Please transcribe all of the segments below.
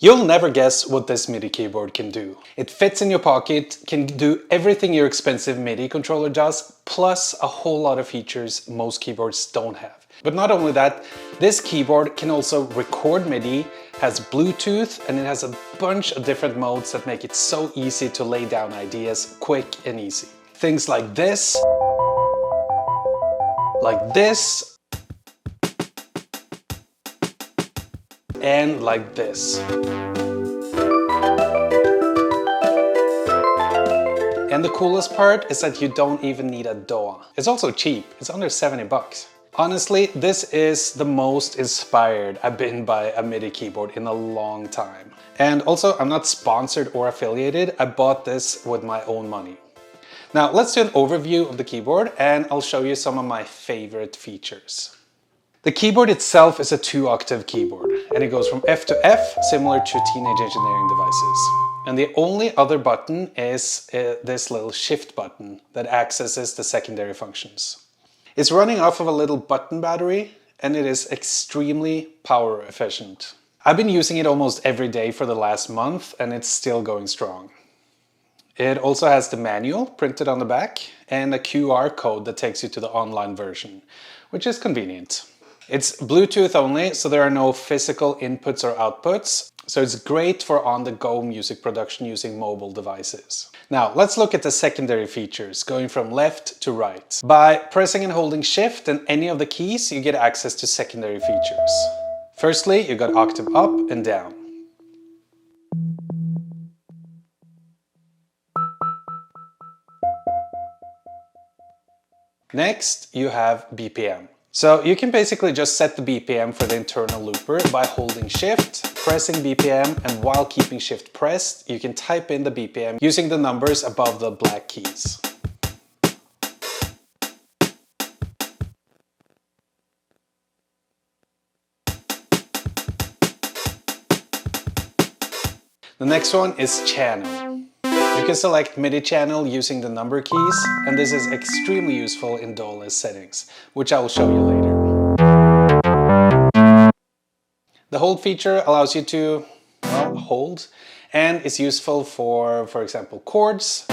You'll never guess what this MIDI keyboard can do. It fits in your pocket, can do everything your expensive MIDI controller does, plus a whole lot of features most keyboards don't have. But not only that, this keyboard can also record MIDI, has Bluetooth, and it has a bunch of different modes that make it so easy to lay down ideas quick and easy. Things like this, and like this. And the coolest part is that you don't even need a DAW. It's also cheap, it's under 70 bucks. Honestly, this is the most inspired I've been by a MIDI keyboard in a long time. And also, I'm not sponsored or affiliated, I bought this with my own money. Now let's do an overview of the keyboard and I'll show you some of my favorite features. The keyboard itself is a 2-octave keyboard and it goes from F to F, similar to teenage engineering devices. And the only other button is this little shift button that accesses the secondary functions. It's running off of a little button battery and it is extremely power efficient. I've been using it almost every day for the last month and it's still going strong. It also has the manual printed on the back and a QR code that takes you to the online version, which is convenient. It's Bluetooth only, so there are no physical inputs or outputs, so it's great for on-the-go music production using mobile devices. Now, let's look at the secondary features, going from left to right. By pressing and holding Shift and any of the keys, you get access to secondary features. Firstly, you got octave up and down. Next, you have BPM. So you can basically just set the BPM for the internal looper by holding Shift, pressing BPM, and while keeping Shift pressed, you can type in the BPM using the numbers above the black keys. The next one is channel. You can select MIDI channel using the number keys, and this is extremely useful in DAW-less settings, which I will show you later. The hold feature allows you to, well, hold, and is useful for example, chords.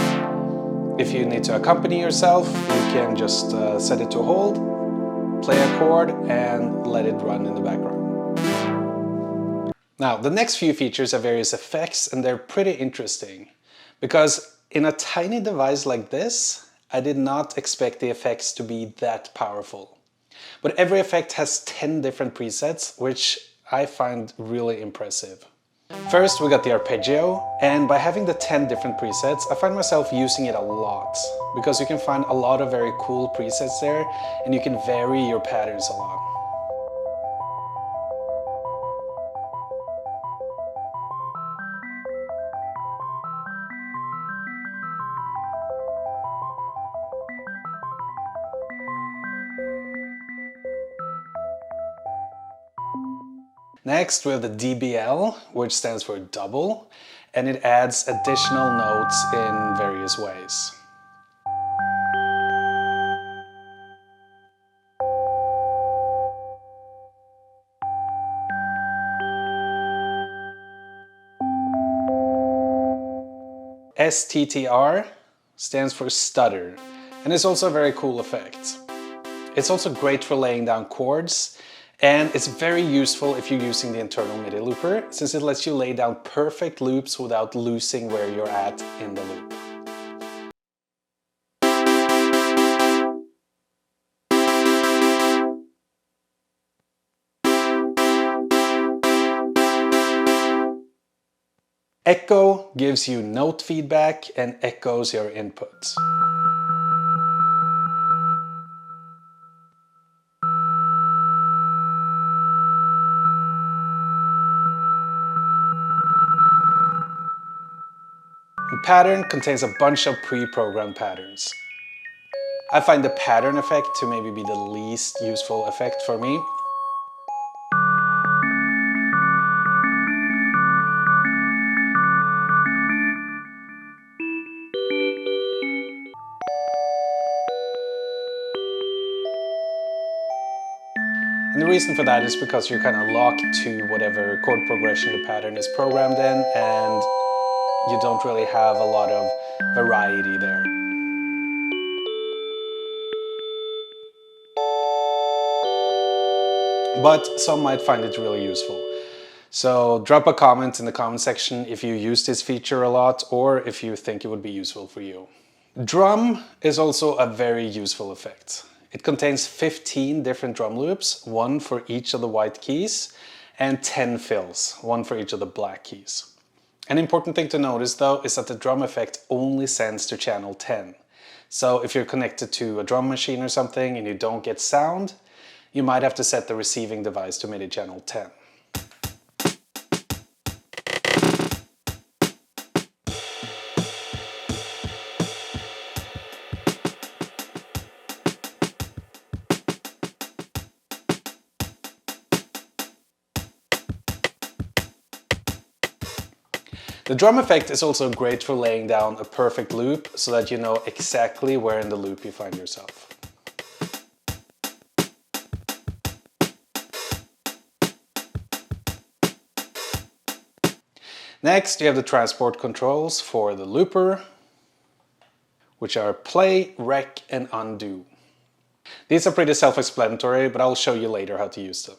If you need to accompany yourself, you can just set it to hold, play a chord, and let it run in the background. Now, the next few features are various effects, and they're pretty interesting. Because in a tiny device like this, I did not expect the effects to be that powerful. But every effect has 10 different presets, which I find really impressive. First, we got the arpeggio, and by having the 10 different presets, I find myself using it a lot, because you can find a lot of very cool presets there, and you can vary your patterns a lot. Next, we have the DBL, which stands for double, and it adds additional notes in various ways. STTR stands for stutter, and it's also a very cool effect. It's also great for laying down chords, and it's very useful if you're using the internal MIDI looper, since it lets you lay down perfect loops without losing where you're at in the loop. Echo gives you note feedback and echoes your input. And pattern contains a bunch of pre-programmed patterns. I find the pattern effect to maybe be the least useful effect for me. And the reason for that is because you're kind of locked to whatever chord progression the pattern is programmed in, and you don't really have a lot of variety there. But some might find it really useful. So drop a comment in the comment section if you use this feature a lot or if you think it would be useful for you. Drum is also a very useful effect. It contains 15 different drum loops, one for each of the white keys, and 10 fills, one for each of the black keys. An important thing to notice though is that the drum effect only sends to channel 10. So if you're connected to a drum machine or something and you don't get sound, you might have to set the receiving device to MIDI channel 10. The drum effect is also great for laying down a perfect loop so that you know exactly where in the loop you find yourself. Next, you have the transport controls for the looper, which are play, rec, and undo. These are pretty self-explanatory, but I'll show you later how to use them.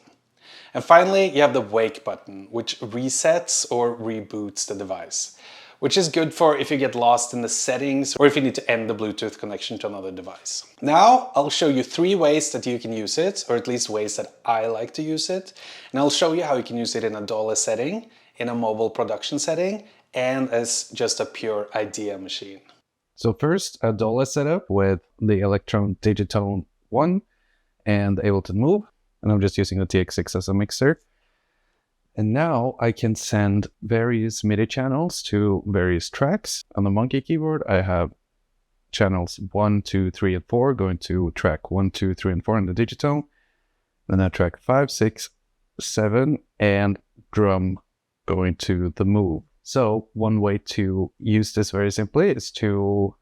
And finally, you have the wake button, which resets or reboots the device, which is good for if you get lost in the settings or if you need to end the Bluetooth connection to another device. Now, I'll show you 3 ways that you can use it, or at least ways that I like to use it. And I'll show you how you can use it in a DAW-less setting, in a mobile production setting, and as just a pure idea machine. So first, a DAWless setup with the Electron Digitone 1 and Ableton Move. And I'm just using the TX6 as a mixer. And now I can send various MIDI channels to various tracks. On the Monkey keyboard, I have channels 1, 2, 3, and 4 going to track 1, 2, 3, and 4 in the Digitone. Then I track 5, 6, 7, and drum going to the Move. So one way to use this very simply is to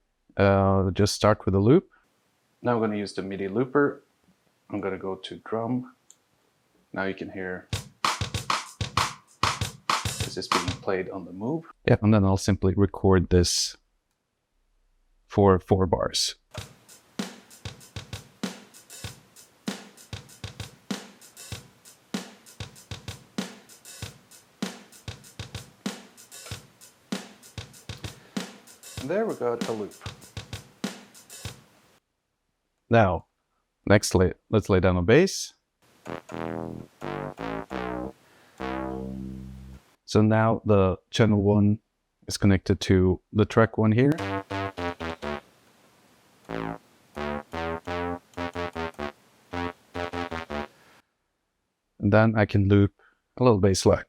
just start with a loop. Now I'm going to use the MIDI looper. I'm going to go to drum. Now you can hear this is being played on the Move. Yeah, and then I'll simply record this for 4 bars. And there we got a loop. Now, next, let's lay down a bass. So now the channel 1 is connected to the track 1 here. And then I can loop a little bass line.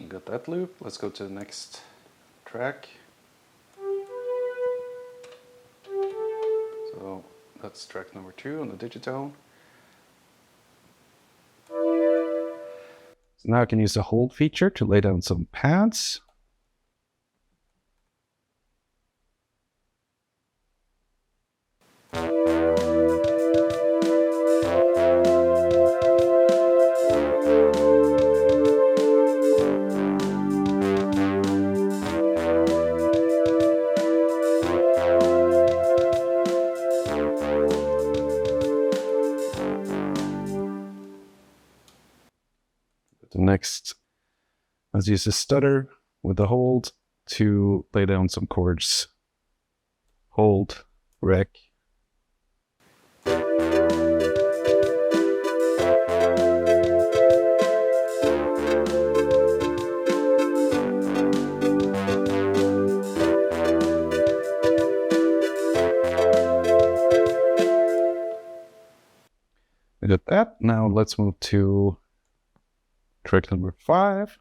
Got that loop. Let's go to the next track. So that's track number 2 on the Digitone. So now I can use the hold feature to lay down some pads. Next, let's use the stutter with the hold to lay down some chords. Hold, rec. We got that. Now let's move to track number 5.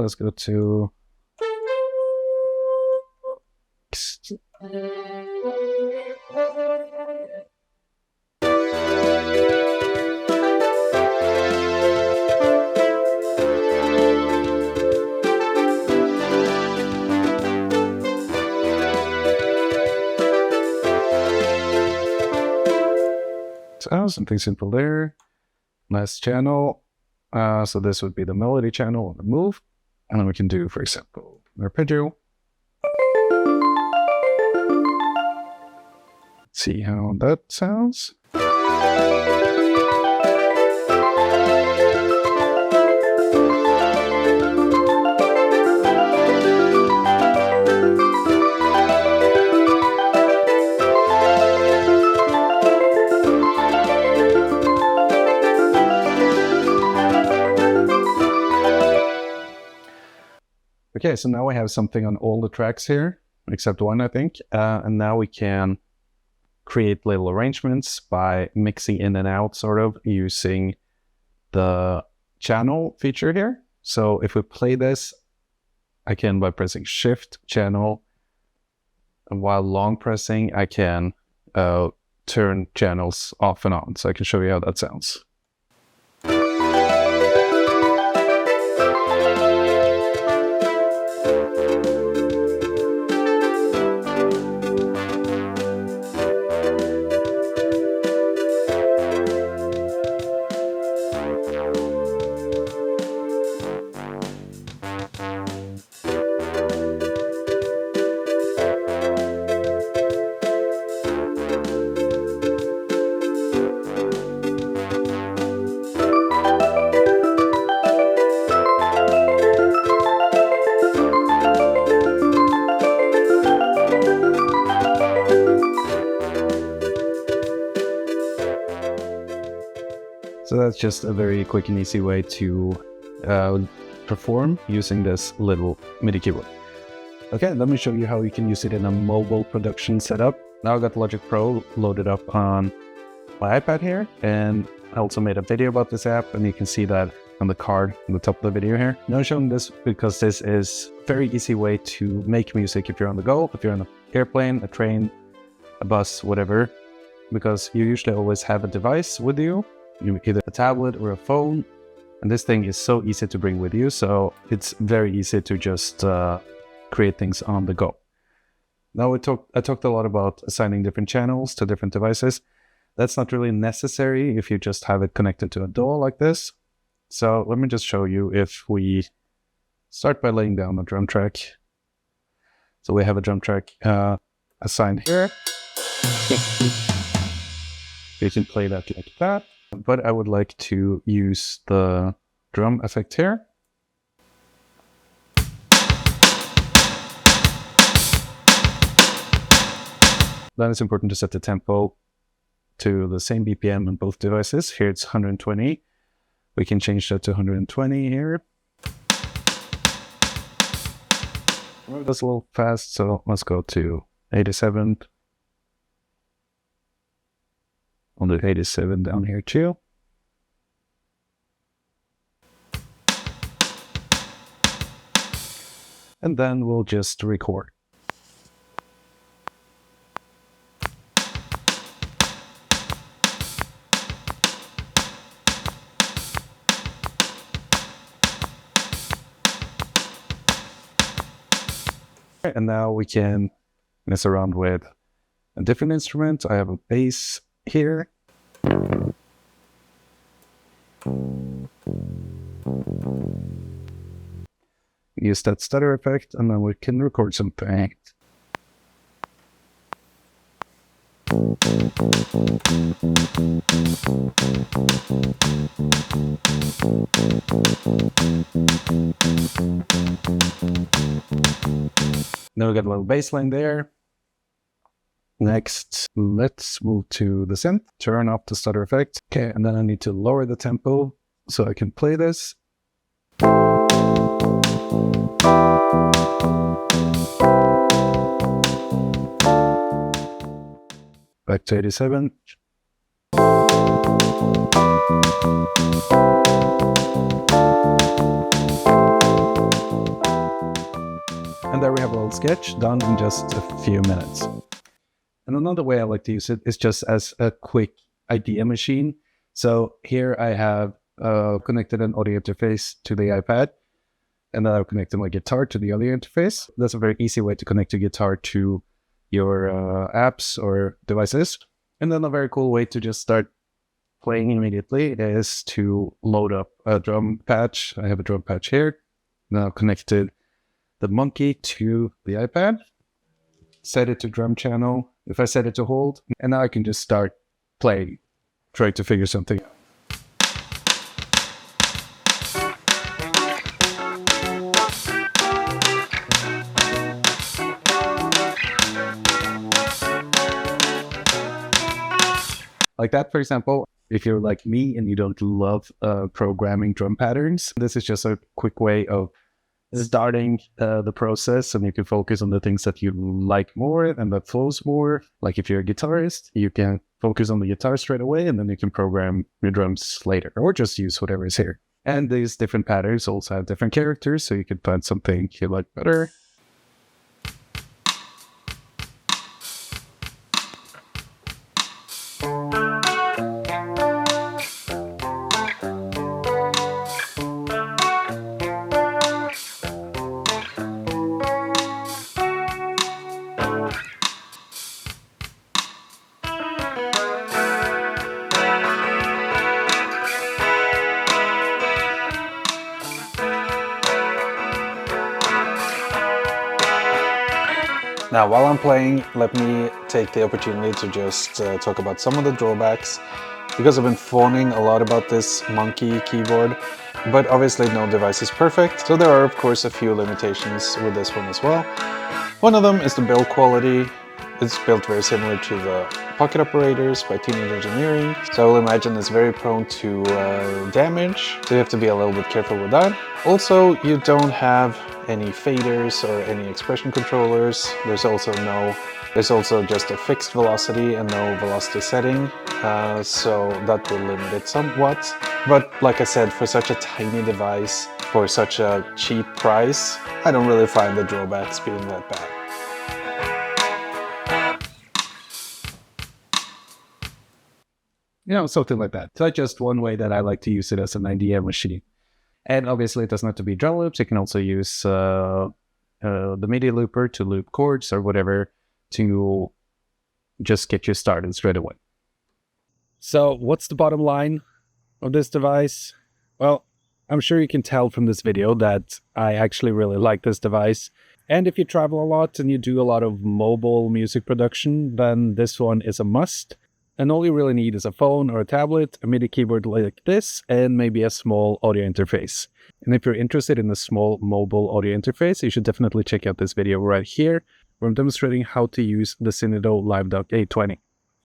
let's go to... So something simple there. Nice channel. So this would be the melody channel on the move. And then we can do, for example, arpeggio. See how that sounds. Okay, so now we have something on all the tracks here, except one, I think. And now we can create little arrangements by mixing in and out, sort of, using the channel feature here. So if we play this, I can, by pressing Shift, channel, and while long pressing, I can turn channels off and on. So I can show you how that sounds. So that's just a very quick and easy way to perform using this little MIDI keyboard. Okay, let me show you how you can use it in a mobile production setup. Now I've got Logic Pro loaded up on my iPad here, and I also made a video about this app, and you can see that on the card on the top of the video here. Now I'm showing this because this is a very easy way to make music if you're on the go, if you're on an airplane, a train, a bus, whatever, because you usually always have a device with you, either a tablet or a phone, and this thing is so easy to bring with you, so it's very easy to just create things on the go. Now I talked a lot about assigning different channels to different devices. That's not really necessary if you just have it connected to a DAW like this. So let me just show you if we start by laying down a drum track. So we have a drum track assigned here. You can play that like that. But I would like to use the drum effect here. Then it's important to set the tempo to the same BPM on both devices. Here it's 120. We can change that to 120 here. That's a little fast, so let's go to 87. I'll do 87 down here too. And then we'll just record. And now we can mess around with a different instrument. I have a bass here. Use that stutter effect, and then we can record something. Now we got a little bass line there. Next, let's move to the synth, turn off the stutter effect. Okay, and then I need to lower the tempo so I can play this. Back to 87. sketch done in just a few minutes. And another way I like to use it is just as a quick idea machine. So here I have connected an audio interface to the iPad, and then I've connected my guitar to the audio interface. That's a very easy way to connect your guitar to your apps or devices. And then a very cool way to just start playing immediately is to load up a drum patch. I have a drum patch here. Now connected the monkey to the iPad, set it to drum channel. If I set it to hold, and now I can just start playing, trying to figure something out. Like that, for example, if you're like me and you don't love programming drum patterns, this is just a quick way of starting the process, and you can focus on the things that you like more and that flows more. Like if you're a guitarist, you can focus on the guitar straight away, and then you can program your drums later, or just use whatever is here. And these different patterns also have different characters, so you can find something you like better. Now, while I'm playing, let me take the opportunity to just talk about some of the drawbacks, because I've been phoning a lot about this monkey keyboard, but obviously no device is perfect, so there are of course a few limitations with this one as well. One of them is the build quality. It's built very similar to the pocket operators by Teenage Engineering, so I will imagine it's very prone to damage, so you have to be a little bit careful with that. Also, you don't have any faders or any expression controllers. There's also just a fixed velocity and no velocity setting, so that will limit it somewhat. But like I said, for such a tiny device, for such a cheap price, I don't really find the drawbacks being that bad. Something like that. So that's just one way that I like to use it as an idea machine. And obviously it doesn't have to be drum loops. You can also use the MIDI looper to loop chords or whatever to just get you started straight away. So what's the bottom line of this device? Well, I'm sure you can tell from this video that I actually really like this device. And if you travel a lot and you do a lot of mobile music production, then this one is a must. And all you really need is a phone or a tablet, a MIDI keyboard like this, and maybe a small audio interface. And if you're interested in a small mobile audio interface, you should definitely check out this video right here, where I'm demonstrating how to use the Live DAW A20.